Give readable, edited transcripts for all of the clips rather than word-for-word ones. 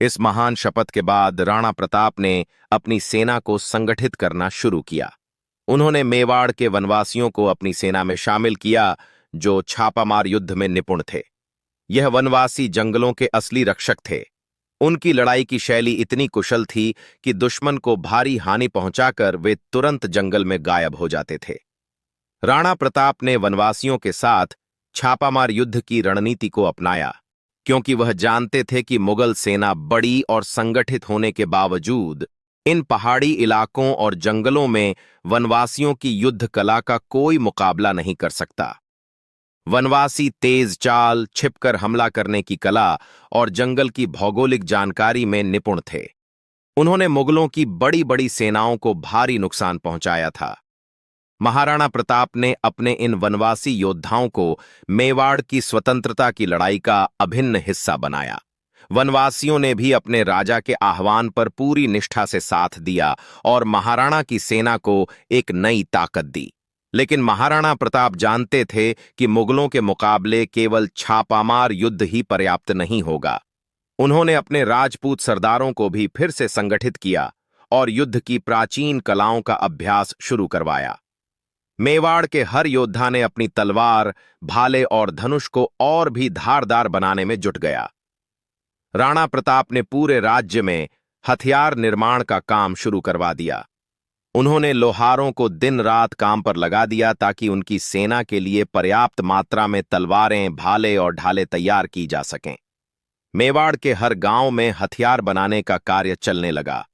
इस महान शपथ के बाद राणा प्रताप ने अपनी सेना को संगठित करना शुरू किया। उन्होंने मेवाड़ के वनवासियों को अपनी सेना में शामिल किया, जो छापामार युद्ध में निपुण थे। यह वनवासी जंगलों के असली रक्षक थे। उनकी लड़ाई की शैली इतनी कुशल थी कि दुश्मन को भारी हानि पहुंचाकर वे तुरंत जंगल में गायब हो जाते थे। राणा प्रताप ने वनवासियों के साथ छापामार युद्ध की रणनीति को अपनाया, क्योंकि वह जानते थे कि मुगल सेना बड़ी और संगठित होने के बावजूद इन पहाड़ी इलाकों और जंगलों में वनवासियों की युद्ध कला का कोई मुकाबला नहीं कर सकता। वनवासी तेज चाल, छिपकर हमला करने की कला और जंगल की भौगोलिक जानकारी में निपुण थे। उन्होंने मुगलों की बड़ी बड़ी सेनाओं को भारी नुकसान पहुंचाया था। महाराणा प्रताप ने अपने इन वनवासी योद्धाओं को मेवाड़ की स्वतंत्रता की लड़ाई का अभिन्न हिस्सा बनाया। वनवासियों ने भी अपने राजा के आह्वान पर पूरी निष्ठा से साथ दिया और महाराणा की सेना को एक नई ताकत दी। लेकिन महाराणा प्रताप जानते थे कि मुगलों के मुकाबले केवल छापामार युद्ध ही पर्याप्त नहीं होगा। उन्होंने अपने राजपूत सरदारों को भी फिर से संगठित किया और युद्ध की प्राचीन कलाओं का अभ्यास शुरू करवाया। मेवाड़ के हर योद्धा ने अपनी तलवार, भाले और धनुष को और भी धारदार बनाने में जुट गया। राणा प्रताप ने पूरे राज्य में हथियार निर्माण का काम शुरू करवा दिया। उन्होंने लोहारों को दिन रात काम पर लगा दिया ताकि उनकी सेना के लिए पर्याप्त मात्रा में तलवारें, भाले और ढाले तैयार की जा सकें। मेवाड़ के हर गांव में हथियार बनाने का कार्य चलने लगा।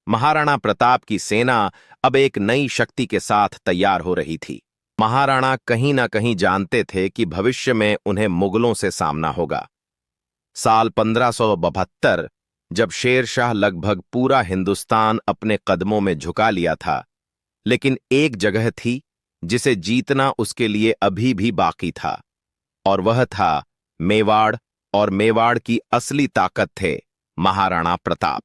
महाराणा प्रताप की सेना अब एक नई शक्ति के साथ तैयार हो रही थी। महाराणा कहीं ना कहीं जानते थे कि भविष्य में उन्हें मुगलों से सामना होगा। साल 1572, जब शेर शाह लगभग पूरा हिंदुस्तान अपने कदमों में झुका लिया था, लेकिन एक जगह थी जिसे जीतना उसके लिए अभी भी बाकी था, और वह था मेवाड़। और मेवाड़ की असली ताकत थे महाराणा प्रताप।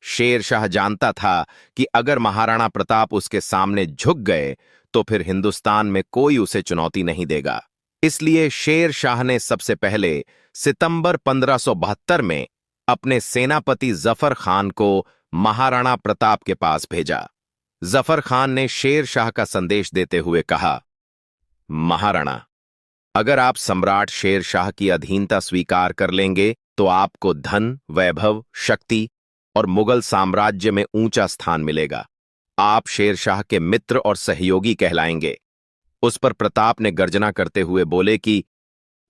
शेर शाह जानता था कि अगर महाराणा प्रताप उसके सामने झुक गए तो फिर हिंदुस्तान में कोई उसे चुनौती नहीं देगा। इसलिए शेर शाह ने सबसे पहले सितंबर 1572 में अपने सेनापति जफर खान को महाराणा प्रताप के पास भेजा। जफर खान ने शेर शाह का संदेश देते हुए कहा, महाराणा, अगर आप सम्राट शेर शाह की अधीनता स्वीकार कर लेंगे तो आपको धन, वैभव, शक्ति और मुगल साम्राज्य में ऊंचा स्थान मिलेगा। आप शेर शाह के मित्र और सहयोगी कहलाएंगे। उस पर प्रताप ने गर्जना करते हुए बोले कि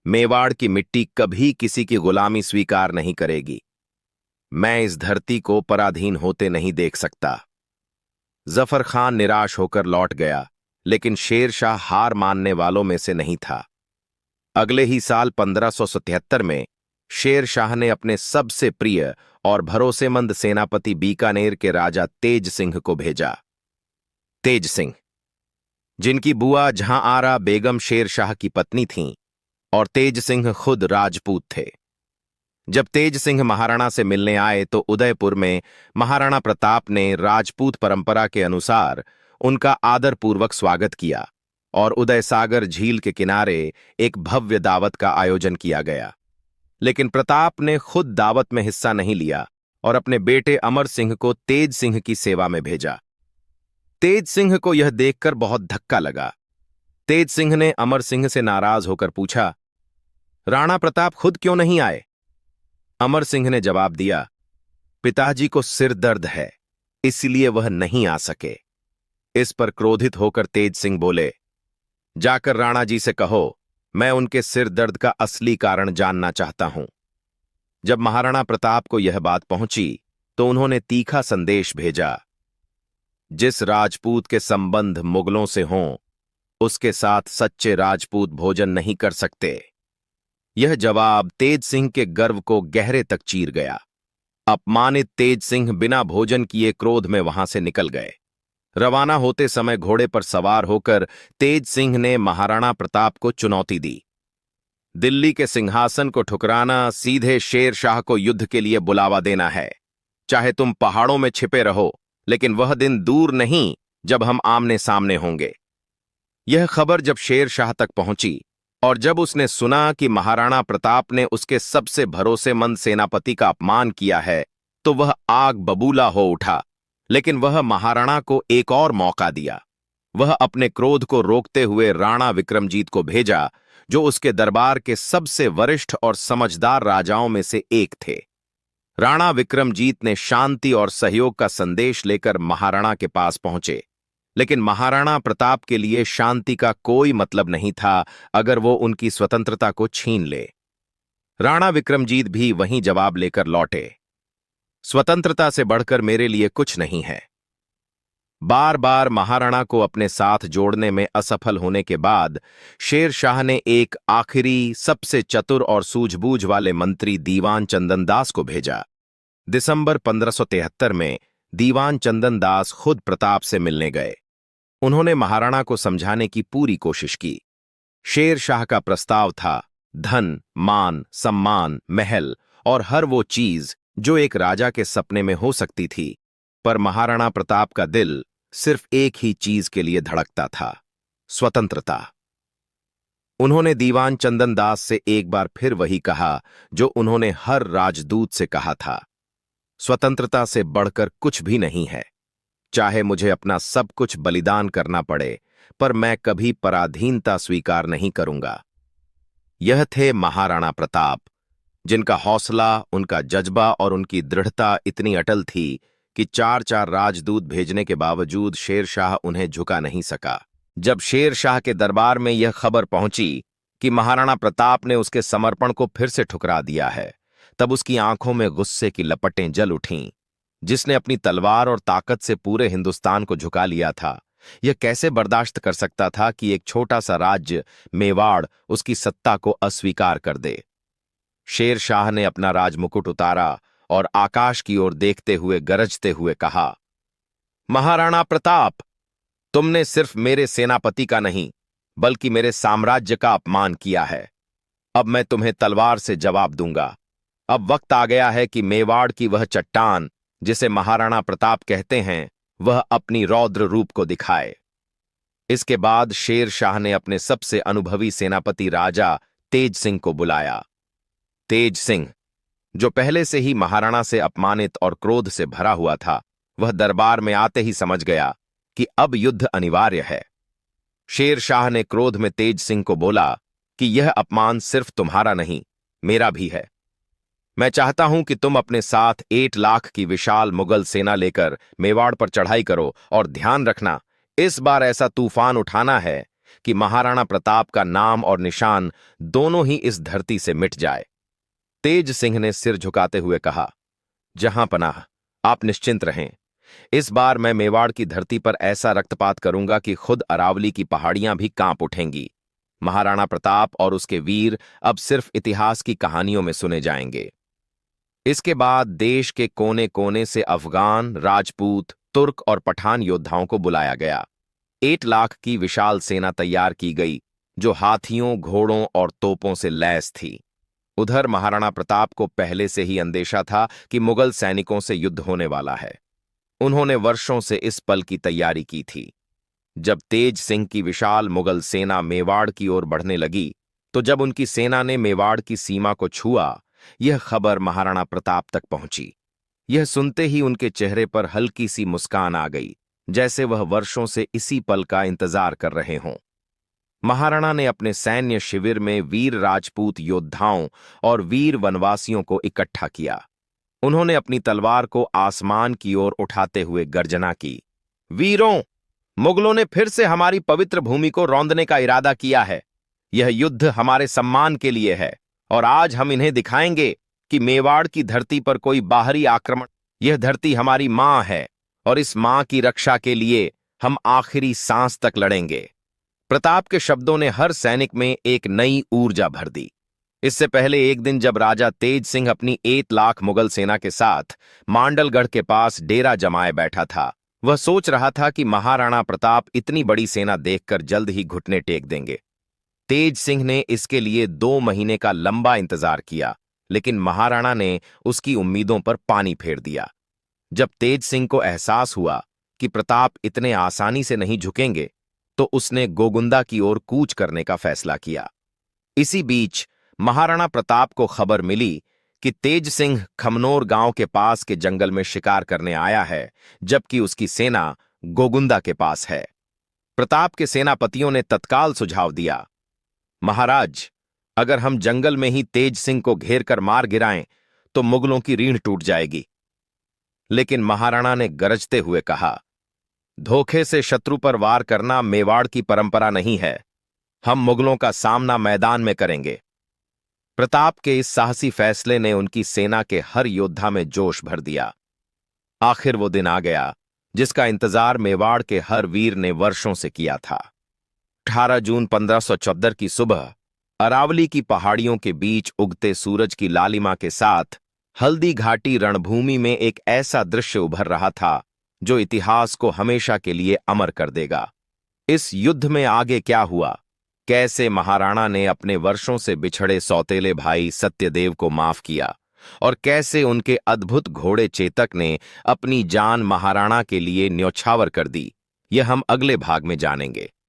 मेवाड़ की मिट्टी कभी किसी की गुलामी स्वीकार नहीं करेगी। मैं इस धरती को पराधीन होते नहीं देख सकता। जफर खान निराश होकर लौट गया, लेकिन शेर शाह हार मानने वालों में से नहीं था। अगले ही साल 1577 में शेर शाह ने अपने सबसे प्रिय और भरोसेमंद सेनापति बीकानेर के राजा तेज सिंह को भेजा। तेज सिंह, जिनकी बुआ जहां आरा बेगम शेर शाह की पत्नी थीं, और तेज सिंह खुद राजपूत थे। जब तेज सिंह महाराणा से मिलने आए तो उदयपुर में महाराणा प्रताप ने राजपूत परंपरा के अनुसार उनका आदरपूर्वक स्वागत किया और उदय सागर झील के किनारे एक भव्य दावत का आयोजन किया गया। लेकिन प्रताप ने खुद दावत में हिस्सा नहीं लिया और अपने बेटे अमर सिंह को तेज सिंह की सेवा में भेजा। तेज सिंह को यह देखकर बहुत धक्का लगा। तेज सिंह ने अमर सिंह से नाराज होकर पूछा, राणा प्रताप खुद क्यों नहीं आए? अमर सिंह ने जवाब दिया, पिताजी को सिर दर्द है, इसलिए वह नहीं आ सके। इस पर क्रोधित होकर तेज सिंह बोले, जाकर राणा जी से कहो, मैं उनके सिर दर्द का असली कारण जानना चाहता हूं। जब महाराणा प्रताप को यह बात पहुंची तो उन्होंने तीखा संदेश भेजा, जिस राजपूत के संबंध मुगलों से हों, उसके साथ सच्चे राजपूत भोजन नहीं कर सकते। यह जवाब तेज सिंह के गर्व को गहरे तक चीर गया। अपमानित तेज सिंह बिना भोजन किए क्रोध में वहां से निकल गए। रवाना होते समय घोड़े पर सवार होकर तेज सिंह ने महाराणा प्रताप को चुनौती दी, दिल्ली के सिंहासन को ठुकराना सीधे शेर शाह को युद्ध के लिए बुलावा देना है। चाहे तुम पहाड़ों में छिपे रहो, लेकिन वह दिन दूर नहीं जब हम आमने सामने होंगे। यह खबर जब शेर शाह तक पहुंची और जब उसने सुना कि महाराणा प्रताप ने उसके सबसे भरोसेमंद सेनापति का अपमान किया है, तो वह आग बबूला हो उठा। लेकिन वह महाराणा को एक और मौका दिया। वह अपने क्रोध को रोकते हुए राणा विक्रमजीत को भेजा, जो उसके दरबार के सबसे वरिष्ठ और समझदार राजाओं में से एक थे। राणा विक्रमजीत ने शांति और सहयोग का संदेश लेकर महाराणा के पास पहुंचे, लेकिन महाराणा प्रताप के लिए शांति का कोई मतलब नहीं था अगर वो उनकी स्वतंत्रता को छीन ले। राणा विक्रमजीत भी वहीं जवाब लेकर लौटे, स्वतंत्रता से बढ़कर मेरे लिए कुछ नहीं है। बार बार महाराणा को अपने साथ जोड़ने में असफल होने के बाद शेर शाह ने एक आखिरी सबसे चतुर और सूझबूझ वाले मंत्री दीवान चंदन दास को भेजा। दिसंबर 1573 में दीवान चंदन दास खुद प्रताप से मिलने गए। उन्होंने महाराणा को समझाने की पूरी कोशिश की। शेर शाह का प्रस्ताव था धन, मान, सम्मान, महल और हर वो चीज जो एक राजा के सपने में हो सकती थी, पर महाराणा प्रताप का दिल सिर्फ एक ही चीज के लिए धड़कता था, स्वतंत्रता। उन्होंने दीवान चंदन दास से एक बार फिर वही कहा जो उन्होंने हर राजदूत से कहा था, स्वतंत्रता से बढ़कर कुछ भी नहीं है। चाहे मुझे अपना सब कुछ बलिदान करना पड़े, पर मैं कभी पराधीनता स्वीकार नहीं करूंगा। यह थे महाराणा प्रताप, जिनका हौसला, उनका जज्बा और उनकी दृढ़ता इतनी अटल थी कि 4-4 राजदूत भेजने के बावजूद शेर शाह उन्हें झुका नहीं सका। जब शेर शाह के दरबार में यह खबर पहुंची कि महाराणा प्रताप ने उसके समर्पण को फिर से ठुकरा दिया है, तब उसकी आंखों में गुस्से की लपटें जल उठीं। जिसने अपनी तलवार और ताकत से पूरे हिंदुस्तान को झुका लिया था, यह कैसे बर्दाश्त कर सकता था कि एक छोटा सा राज्य मेवाड़ उसकी सत्ता को अस्वीकार कर दे। शेर शाह ने अपना राजमुकुट उतारा और आकाश की ओर देखते हुए गरजते हुए कहा, महाराणा प्रताप, तुमने सिर्फ मेरे सेनापति का नहीं बल्कि मेरे साम्राज्य का अपमान किया है। अब मैं तुम्हें तलवार से जवाब दूंगा। अब वक्त आ गया है कि मेवाड़ की वह चट्टान जिसे महाराणा प्रताप कहते हैं, वह अपनी रौद्र रूप को दिखाए। इसके बाद शेर शाह ने अपने सबसे अनुभवी सेनापति राजा तेज सिंह को बुलाया। तेज सिंह, जो पहले से ही महाराणा से अपमानित और क्रोध से भरा हुआ था, वह दरबार में आते ही समझ गया कि अब युद्ध अनिवार्य है। शेर शाह ने क्रोध में तेज सिंह को बोला कि यह अपमान सिर्फ तुम्हारा नहीं, मेरा भी है। मैं चाहता हूं कि तुम अपने साथ 8 लाख की विशाल मुगल सेना लेकर मेवाड़ पर चढ़ाई करो, और ध्यान रखना, इस बार ऐसा तूफान उठाना है कि महाराणा प्रताप का नाम और निशान दोनों ही इस धरती से मिट जाए। तेज सिंह ने सिर झुकाते हुए कहा, जहां पनाह, आप निश्चिंत रहें। इस बार मैं मेवाड़ की धरती पर ऐसा रक्तपात करूंगा कि खुद अरावली की पहाड़ियां भी कांप उठेंगी। महाराणा प्रताप और उसके वीर अब सिर्फ इतिहास की कहानियों में सुने जाएंगे। इसके बाद देश के कोने कोने से अफगान, राजपूत, तुर्क और पठान योद्धाओं को बुलाया गया। 8 लाख की विशाल सेना तैयार की गई, जो हाथियों, घोड़ों और तोपों से लैस थी। उधर महाराणा प्रताप को पहले से ही अंदेशा था कि मुगल सैनिकों से युद्ध होने वाला है। उन्होंने वर्षों से इस पल की तैयारी की थी। जब तेज सिंह की विशाल मुगल सेना मेवाड़ की ओर बढ़ने लगी, तो जब उनकी सेना ने मेवाड़ की सीमा को छुआ, यह खबर महाराणा प्रताप तक पहुंची। यह सुनते ही उनके चेहरे पर हल्की सी मुस्कान आ गई, जैसे वह वर्षों से इसी पल का इंतजार कर रहे हों। महाराणा ने अपने सैन्य शिविर में वीर राजपूत योद्धाओं और वीर वनवासियों को इकट्ठा किया। उन्होंने अपनी तलवार को आसमान की ओर उठाते हुए गर्जना की, वीरों, मुगलों ने फिर से हमारी पवित्र भूमि को रौंदने का इरादा किया है। यह युद्ध हमारे सम्मान के लिए है, और आज हम इन्हें दिखाएंगे कि मेवाड़ की धरती पर कोई बाहरी आक्रमण। यह धरती हमारी मां है, और इस मां की रक्षा के लिए हम आखिरी सांस तक लड़ेंगे। प्रताप के शब्दों ने हर सैनिक में एक नई ऊर्जा भर दी। इससे पहले एक दिन जब राजा तेज सिंह अपनी 8 लाख मुगल सेना के साथ मांडलगढ़ के पास डेरा जमाए बैठा था, वह सोच रहा था कि महाराणा प्रताप इतनी बड़ी सेना देखकर जल्द ही घुटने टेक देंगे। तेज सिंह ने इसके लिए 2 महीने का लंबा इंतजार किया, लेकिन महाराणा ने उसकी उम्मीदों पर पानी फेर दिया। जब तेज सिंह को एहसास हुआ कि प्रताप इतने आसानी से नहीं झुकेंगे, तो उसने गोगुंदा की ओर कूच करने का फैसला किया। इसी बीच महाराणा प्रताप को खबर मिली कि तेज सिंह खमनोर गांव के पास के जंगल में शिकार करने आया है, जबकि उसकी सेना गोगुंदा के पास है। प्रताप के सेनापतियों ने तत्काल सुझाव दिया, महाराज, अगर हम जंगल में ही तेज सिंह को घेर कर मार गिराएं तो मुगलों की रीढ़ टूट जाएगी। लेकिन महाराणा ने गरजते हुए कहा, धोखे से शत्रु पर वार करना मेवाड़ की परंपरा नहीं है। हम मुगलों का सामना मैदान में करेंगे। प्रताप के इस साहसी फैसले ने उनकी सेना के हर योद्धा में जोश भर दिया। आखिर वो दिन आ गया जिसका इंतजार मेवाड़ के हर वीर ने वर्षों से किया था। 18 जून 1574 की सुबह अरावली की पहाड़ियों के बीच उगते सूरज की लालिमा के साथ हल्दी घाटी रणभूमि में एक ऐसा दृश्य उभर रहा था जो इतिहास को हमेशा के लिए अमर कर देगा। इस युद्ध में आगे क्या हुआ, कैसे महाराणा ने अपने वर्षों से बिछड़े सौतेले भाई सत्यदेव को माफ किया और कैसे उनके अद्भुत घोड़े चेतक ने अपनी जान महाराणा के लिए न्यौछावर कर दी, यह हम अगले भाग में जानेंगे।